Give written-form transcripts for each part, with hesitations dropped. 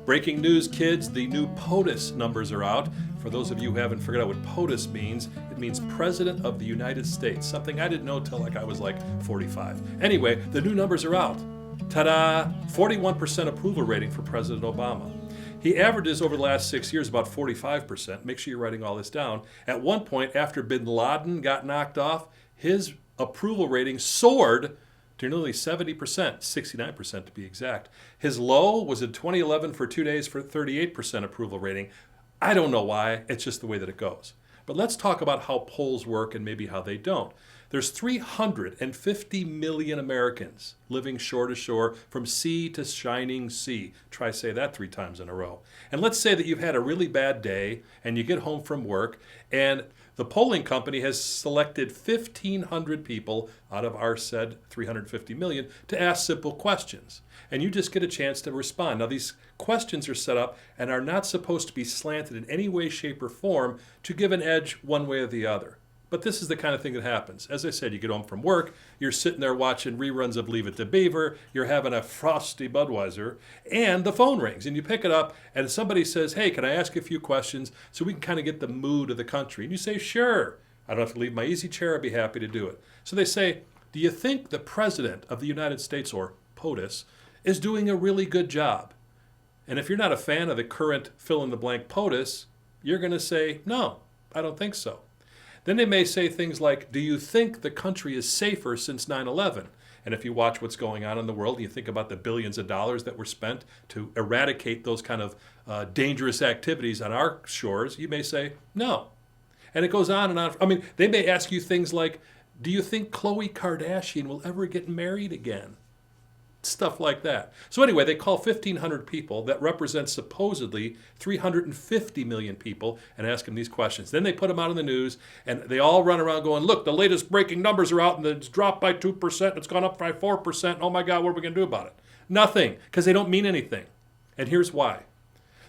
Breaking news, kids, the new POTUS numbers are out. For those of you who haven't figured out what POTUS means, it means President of the United States, something I didn't know till I was 45. Anyway, the new numbers are out. Ta-da! 41% approval rating for President Obama. He averages over the last 6 years about 45%. Make sure you're writing all this down. At one point, after bin Laden got knocked off, his approval rating soared to nearly 70%, 69% to be exact. His low was in 2011 for 2 days for 38% approval rating. I don't know why, it's just the way that it goes. But let's talk about how polls work and maybe how they don't. There's 350 million Americans living shore to shore from sea to shining sea. Try say that 3 times in a row. And let's say that you've had a really bad day and you get home from work and the polling company has selected 1,500 people out of our said 350 million to ask simple questions. And you just get a chance to respond. Now, these questions are set up and are not supposed to be slanted in any way, shape, or form to give an edge one way or the other. But this is the kind of thing that happens. As I said, you get home from work, you're sitting there watching reruns of Leave It to Beaver, you're having a frosty Budweiser, and the phone rings, and you pick it up, and somebody says, hey, can I ask you a few questions so we can kind of get the mood of the country? And you say, sure. I don't have to leave my easy chair, I'd be happy to do it. So they say, do you think the President of the United States, or POTUS, is doing a really good job? And if you're not a fan of the current fill-in-the-blank POTUS, you're going to say, no, I don't think so. Then they may say things like, do you think the country is safer since 9/11? And if you watch what's going on in the world, and you think about the billions of dollars that were spent to eradicate those kind of dangerous activities on our shores, you may say, no. And it goes on and on. I mean, they may ask you things like, do you think Khloe Kardashian will ever get married again? Stuff like that. So anyway, they call 1,500 people that represent supposedly 350 million people and ask them these questions. Then they put them out in the news and they all run around going, look, the latest breaking numbers are out and it's dropped by 2%, it's gone up by 4%. Oh my God, what are we going to do about it? Nothing, because they don't mean anything. And here's why.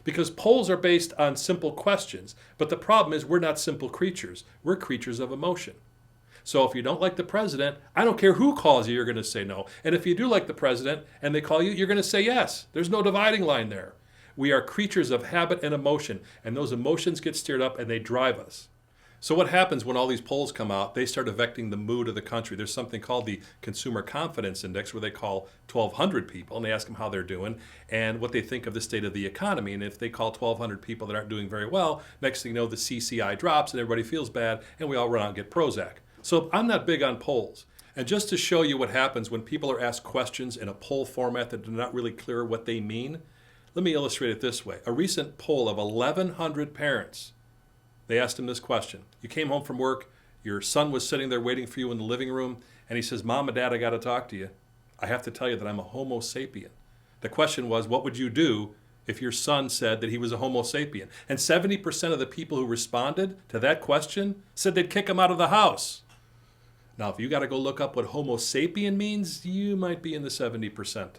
Because polls are based on simple questions, but the problem is we're not simple creatures. We're creatures of emotion. So if you don't like the president, I don't care who calls you, you're going to say no. And if you do like the president and they call you, you're going to say yes. There's no dividing line there. We are creatures of habit and emotion, and those emotions get stirred up and they drive us. So what happens when all these polls come out? They start affecting the mood of the country. There's something called the Consumer Confidence Index where they call 1,200 people and they ask them how they're doing and what they think of the state of the economy. And if they call 1,200 people that aren't doing very well, next thing you know, the CCI drops and everybody feels bad and we all run out and get Prozac. So I'm not big on polls. And just to show you what happens when people are asked questions in a poll format that are not really clear what they mean, let me illustrate it this way. A recent poll of 1,100 parents, they asked them this question. You came home from work, your son was sitting there waiting for you in the living room, and he says, Mom and Dad, I got to talk to you. I have to tell you that I'm a Homo sapien. The question was, what would you do if your son said that he was a Homo sapien? And 70% of the people who responded to that question said they'd kick him out of the house. Now, if you got to go look up what Homo sapien means, you might be in the 70%.